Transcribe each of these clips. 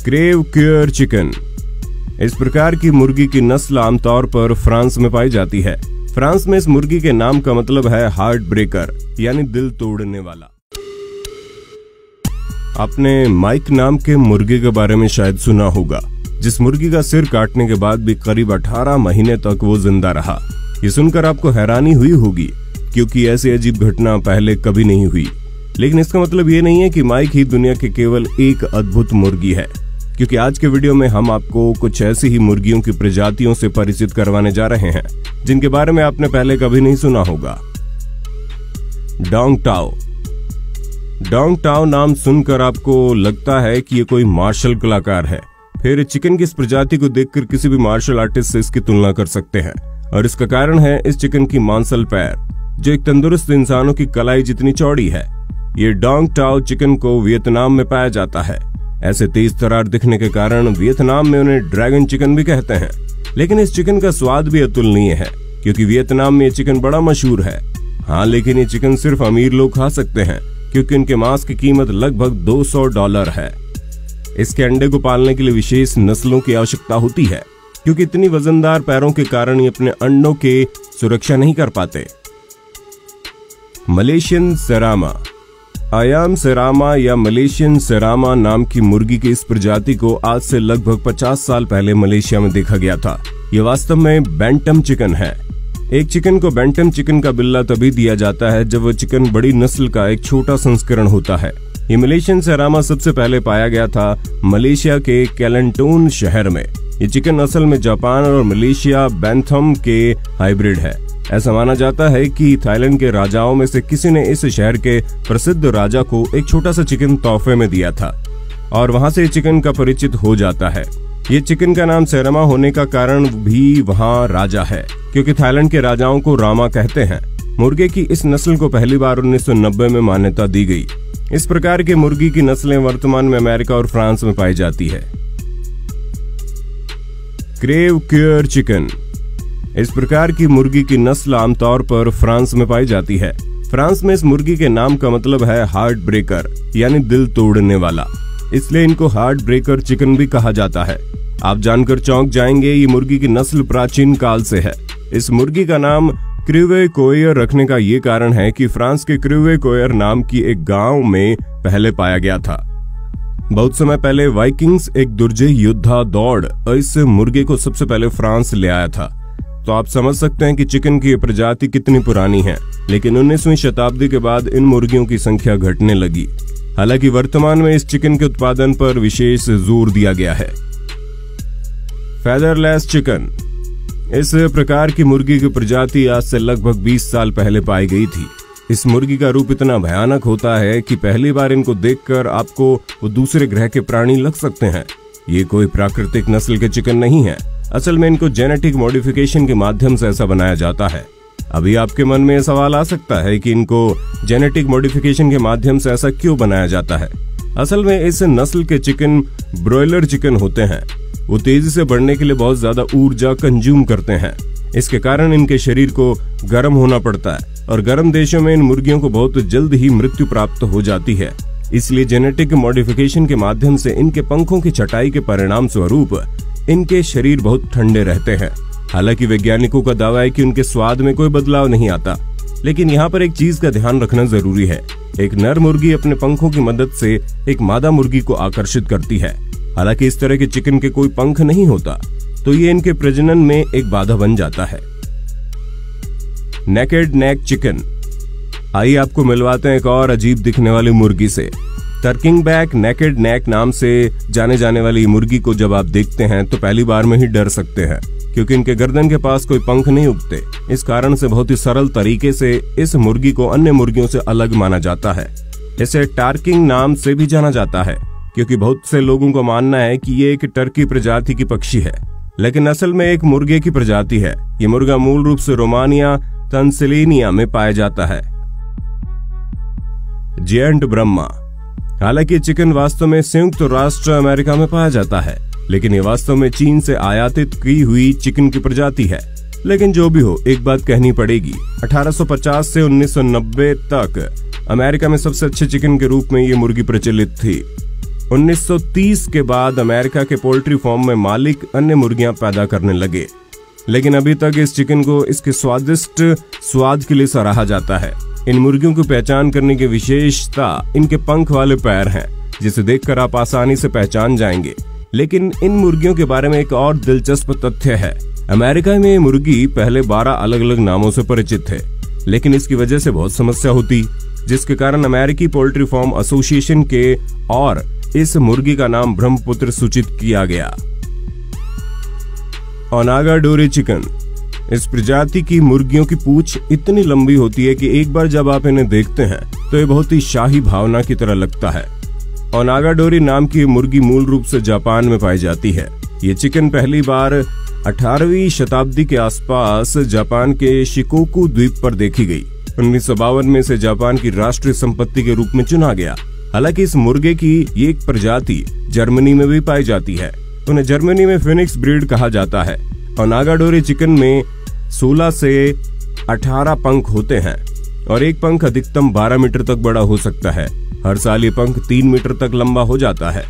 Crèvecoeur chicken. इस प्रकार की मुर्गी की नस्ल आमतौर पर फ्रांस में पाई जाती है। फ्रांस में इस मुर्गी के नाम का मतलब है हार्ट ब्रेकर, यानी दिल तोड़ने वाला। आपने माइक नाम के मुर्गे के बारे में शायद सुना होगा, जिस मुर्गी का सिर काटने के बाद भी करीब 18 महीने तक वो जिंदा रहा। ये सुनकर आपको हैरानी हुई होगी, क्योंकि ऐसी अजीब घटना पहले कभी नहीं हुई। लेकिन इसका मतलब ये नहीं है कि माइक ही दुनिया की केवल एक अद्भुत मुर्गी है, क्योंकि आज के वीडियो में हम आपको कुछ ऐसी ही मुर्गियों की प्रजातियों से परिचित करवाने जा रहे हैं जिनके बारे में आपने पहले कभी नहीं सुना होगा। Dong tau. डोंग टाओ नाम सुनकर आपको लगता है कि ये कोई मार्शल कलाकार है। फिर चिकन की इस प्रजाति को देखकर किसी भी मार्शल आर्टिस्ट से इसकी तुलना कर सकते हैं, और इसका कारण है इस चिकन की मांसल पैर, जो एक तंदुरुस्त इंसानों की कलाई जितनी चौड़ी है। ये डोंग टाओ चिकन को वियतनाम में पाया जाता है। ऐसे तेज तरार दिखने के कारण वियतनाम में उन्हें ड्रैगन चिकन भी कहते हैं। लेकिन इस चिकन का स्वाद भी अतुलनीय है, क्योंकि वियतनाम में ये चिकन बड़ा मशहूर है। हाँ, लेकिन ये चिकन सिर्फ अमीर लोग खा सकते हैं, क्योंकि इनके मांस की कीमत लगभग $200 है। इसके अंडे को पालने के लिए विशेष नस्लों की आवश्यकता होती है, क्योंकि इतनी वजनदार पैरों के कारण ये अपने अंडों की सुरक्षा नहीं कर पाते। मलेशियन सेरामा। आयाम सेरामा या मलेशियन सेरामा नाम की मुर्गी की इस प्रजाति को आज से लगभग 50 साल पहले मलेशिया में देखा गया था। ये वास्तव में बैंटम चिकन है। एक चिकन को बैंटम चिकन का बिल्ला तभी दिया जाता है जब वह चिकन बड़ी नस्ल का एक छोटा संस्करण होता है। ये मलेशियन सेरामा सबसे पहले पाया गया था मलेशिया के केलंटोन शहर में। ये चिकन असल में जापान और मलेशिया बैंथम के हाइब्रिड है। ऐसा माना जाता है कि थाईलैंड के राजाओं में से किसी ने इस शहर के प्रसिद्ध राजा को एक छोटा सा चिकन तोहफे में दिया था, और वहां से चिकन का परिचित हो जाता है। ये चिकन का नाम सेरामा होने का कारण भी वहां राजा है, क्योंकि थाईलैंड के राजाओं को रामा कहते हैं। मुर्गे की इस नस्ल को पहली बार 1990 में मान्यता दी गई। इस प्रकार की मुर्गी की नस्लें वर्तमान में अमेरिका और फ्रांस में पाई जाती है। Crèvecoeur chicken. इस प्रकार की मुर्गी की नस्ल आमतौर पर फ्रांस में पाई जाती है। फ्रांस में इस मुर्गी के नाम का मतलब है हार्ट ब्रेकर, यानी दिल तोड़ने वाला। इसलिए इनको हार्ट ब्रेकर चिकन भी कहा जाता है। आप जानकर चौंक जाएंगे, ये मुर्गी की नस्ल प्राचीन काल से है। इस मुर्गी का नाम क्रेवक्यूर रखने का ये कारण है कि फ्रांस के क्रेवक्यूर नाम की एक गांव में पहले पाया गया था। बहुत समय पहले वाइकिंग्स एक दुर्जय योद्धा दौड़ इस मुर्गे को सबसे पहले फ्रांस ले आया था। तो आप समझ सकते हैं कि चिकन की प्रजाति कितनी पुरानी है। लेकिन 19वीं शताब्दी के बाद इन मुर्गियों की संख्या घटने लगी। हालांकि वर्तमान में इस चिकन के उत्पादन पर विशेष जोर दिया गया है। फेदरलेस चिकन। इस प्रकार की मुर्गी की प्रजाति आज से लगभग 20 साल पहले पाई गई थी। इस मुर्गी का रूप इतना भयानक होता है कि पहली बार इनको देखकर आपको वो दूसरे ग्रह के प्राणी लग सकते हैं। ये कोई प्राकृतिक नस्ल के चिकन नहीं है। असल में इनको जेनेटिक मॉडिफिकेशन के माध्यम से ऐसा बनाया जाता है। अभी आपके मन में यह सवाल आ सकता है कि इनको जेनेटिक मॉडिफिकेशन के माध्यम से ऐसा क्यों बनाया जाता है। असल में इस नस्ल के चिकन ब्रॉयलर चिकन होते हैं। वो तेजी से बढ़ने के लिए बहुत ज्यादा ऊर्जा कंज्यूम करते हैं। इसके कारण इनके शरीर को गर्म होना पड़ता है, और गर्म देशों में इन मुर्गियों को बहुत जल्द ही मृत्यु प्राप्त हो जाती है। इसलिए जेनेटिक मॉडिफिकेशन के माध्यम से इनके पंखों की छटाई के परिणाम स्वरूप इनके शरीर बहुत ठंडे रहते हैं। हालांकि वैज्ञानिकों का दावा है कि उनके स्वाद में कोई बदलाव नहीं आता। लेकिन यहाँ पर एक चीज का ध्यान रखना जरूरी है। एक नर मुर्गी अपने पंखों की मदद से एक मादा मुर्गी को आकर्षित करती है। हालांकि इस तरह के चिकन के कोई पंख नहीं होता, तो ये इनके प्रजनन में एक बाधा बन जाता है। Naked neck chicken. आइए आपको मिलवाते हैं एक और अजीब दिखने वाली मुर्गी से। टर्किंगबैक नेकेड नेक नाम से जाने जाने वाली मुर्गी को जब आप देखते हैं तो पहली बार में ही डर सकते हैं, क्योंकि इनके गर्दन के पास कोई पंख नहीं उगते। इस कारण से बहुत ही सरल तरीके से इस मुर्गी को अन्य मुर्गियों से अलग माना जाता है। इसे टार्किंग नाम से भी जाना जाता है, क्योंकि बहुत से लोगों का मानना है कि ये एक टर्की प्रजाति की पक्षी है, लेकिन असल में एक मुर्गे की प्रजाति है। ये मुर्गा मूल रूप से रोमानिया तंसिलिनिया में पाया जाता है। जियंट ब्रह्मा। हालांकि चिकन वास्तव में संयुक्त राष्ट्र अमेरिका में पाया जाता है, लेकिन ये वास्तव में चीन से आयातित की हुई चिकन की प्रजाति है। लेकिन जो भी हो, एक बात कहनी पड़ेगी, 1850 से 1990 तक अमेरिका में सबसे अच्छे चिकन के रूप में ये मुर्गी प्रचलित थी। 1930 के बाद अमेरिका के पोल्ट्री फार्म में मालिक अन्य मुर्गियां पैदा करने लगे, लेकिन अभी तक इस चिकन को इसके स्वादिष्ट स्वाद के लिए सराहा जाता है। इन मुर्गियों की पहचान करने की विशेषता इनके पंख वाले पैर हैं, जिसे देखकर आप आसानी से पहचान जाएंगे। लेकिन इन मुर्गियों के बारे में एक और दिलचस्प तथ्य है। अमेरिका में ये मुर्गी पहले 12 अलग अलग नामों से परिचित थे, लेकिन इसकी वजह से बहुत समस्या होती, जिसके कारण अमेरिकी पोल्ट्री फार्म एसोसिएशन के और इस मुर्गी का नाम ब्रह्मपुत्र सूचित किया गया। ओनागा डोरी चिकन। इस प्रजाति की मुर्गियों की पूंछ इतनी लंबी होती है कि एक बार जब आप इन्हें देखते हैं तो ये बहुत ही शाही भावना की तरह लगता है। ओनागा डोरी नाम की मुर्गी मूल रूप से जापान में पाई जाती है। ये चिकन पहली बार 18वीं शताब्दी के आसपास जापान के शिकोकू द्वीप पर देखी गई। 1952 में इसे जापान की राष्ट्रीय संपत्ति के रूप में चुना गया। हालांकि इस मुर्गे की ये एक प्रजाति जर्मनी में भी पाई जाती है। उन्हें जर्मनी में फिनिक्स ब्रीड कहा जाता है। ओनागा डोरी चिकन में 16 से 18 पंख होते हैं और एक पंख अधिकतम 12 मीटर तक बड़ा हो सकता है। हर साल ये पंख 3 मीटर तक लंबा हो जाता है।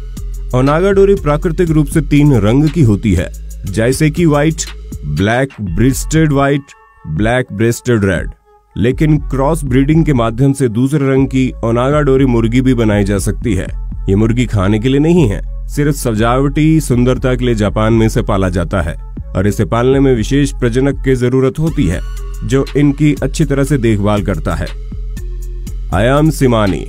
ओनागा डोरी प्राकृतिक रूप से 3 रंग की होती है, जैसे कि white, black rested white, black rested red. लेकिन क्रॉस ब्रीडिंग के माध्यम से दूसरे रंग की ओनागा डोरी मुर्गी भी बनाई जा सकती है। ये मुर्गी खाने के लिए नहीं है, सिर्फ सजावटी सुंदरता के लिए जापान में इसे पाला जाता है और इसे पालने में विशेष प्रजनक की जरूरत होती है, जो इनकी अच्छी तरह से देखभाल करता है। आयाम सिमानी।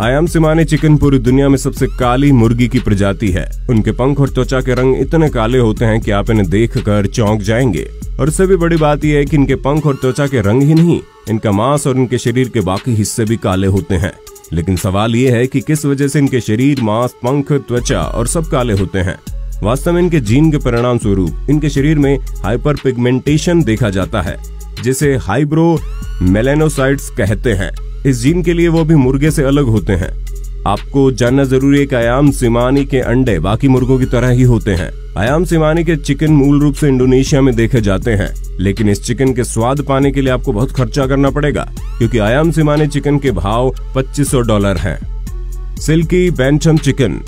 आयाम सिमानी चिकन पूरी दुनिया में सबसे काली मुर्गी की प्रजाति है। उनके पंख और त्वचा के रंग इतने काले होते हैं कि आप इन्हें देखकर चौंक जाएंगे। और उससे भी बड़ी बात यह है कि इनके पंख और त्वचा के रंग ही नहीं, इनका मांस और इनके शरीर के बाकी हिस्से भी काले होते हैं। लेकिन सवाल ये है कि किस वजह से इनके शरीर, मांस, पंख, त्वचा और सब काले होते हैं। वास्तव में इनके जीन के परिणाम स्वरूप इनके शरीर में हाइपर पिगमेंटेशन देखा जाता है, जिसे हाइब्रो मेलेनोसाइट्स कहते हैं। इस जीन के लिए वो भी मुर्गे से अलग होते हैं। आपको जानना जरूरी है कि आयाम सिमानी के अंडे बाकी मुर्गों की तरह ही होते हैं। आयाम सिमानी के चिकन मूल रूप से इंडोनेशिया में देखे जाते हैं, लेकिन इस चिकन के स्वाद पाने के लिए आपको बहुत खर्चा करना पड़ेगा, क्योंकि आयाम सिमानी चिकन के भाव $2500 हैं। Silky bantam chicken.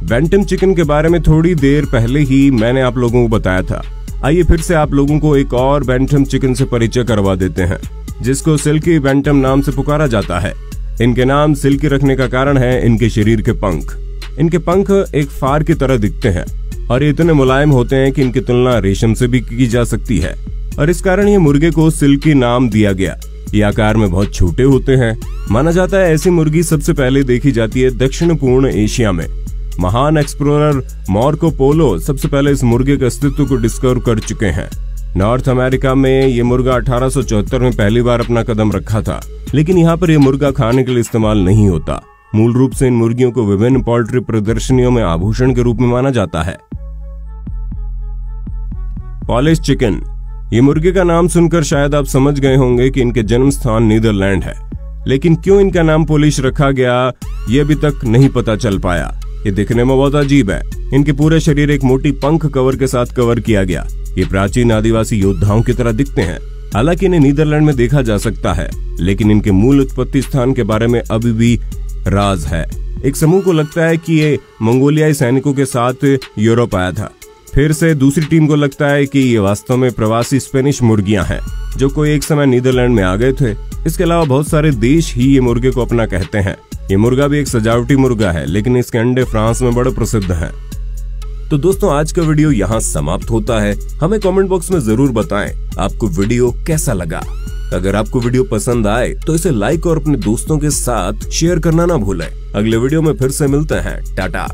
Bantam chicken के बारे में थोड़ी देर पहले ही मैंने आप लोगों को बताया था। आइए फिर से आप लोगों को एक और बैंटम चिकन से परिचय करवा देते हैं, जिसको सिल्की बैंटम नाम से पुकारा जाता है। इनके नाम सिल्की रखने का कारण है इनके शरीर के पंख। इनके पंख एक फार की तरह दिखते हैं और ये इतने मुलायम होते हैं कि इनकी तुलना रेशम से भी की जा सकती है, और इस कारण ये मुर्गे को सिल्की नाम दिया गया। ये आकार में बहुत छोटे होते हैं। माना जाता है ऐसी मुर्गी सबसे पहले देखी जाती है दक्षिण पूर्ण एशिया में। महान एक्सप्लोरर मार्को पोलो सबसे पहले इस मुर्गे के अस्तित्व को डिस्कवर कर चुके हैं। नॉर्थ अमेरिका में ये मुर्गा 1874 में पहली बार अपना कदम रखा था, लेकिन यहाँ पर यह मुर्गा खाने के लिए इस्तेमाल नहीं होता। मूल रूप से इन मुर्गियों को विभिन्न पोल्ट्री प्रदर्शनियों में आभूषण के रूप में माना जाता है। Polish chicken. ये मुर्गे का नाम सुनकर शायद आप समझ गए होंगे कि इनके जन्म स्थान नीदरलैंड है, लेकिन क्यों इनका नाम पॉलिश रखा गया ये अभी तक नहीं पता चल पाया। ये दिखने में बहुत अजीब है। इनके पूरे शरीर एक मोटी पंख कवर के साथ कवर किया गया। ये प्राचीन आदिवासी योद्धाओं की तरह दिखते हैं। हालांकि इन्हें नीदरलैंड में देखा जा सकता है, लेकिन इनके मूल उत्पत्ति स्थान के बारे में अभी भी राज है। एक समूह को लगता है कि ये मंगोलियाई सैनिकों के साथ यूरोप आया था। फिर से दूसरी टीम को लगता है कि ये वास्तव में प्रवासी स्पेनिश मुर्गियां हैं, जो कोई एक समय नीदरलैंड में आ गए थे। इसके अलावा बहुत सारे देश ही ये मुर्गे को अपना कहते हैं। ये मुर्गा भी एक सजावटी मुर्गा है, लेकिन इसके अंडे फ्रांस में बड़े प्रसिद्ध हैं। तो दोस्तों, आज का वीडियो यहाँ समाप्त होता है। हमें कमेंट बॉक्स में जरूर बताएं आपको वीडियो कैसा लगा। अगर आपको वीडियो पसंद आए तो इसे लाइक और अपने दोस्तों के साथ शेयर करना ना भूलें। अगले वीडियो में फिर से मिलते हैं। टाटा।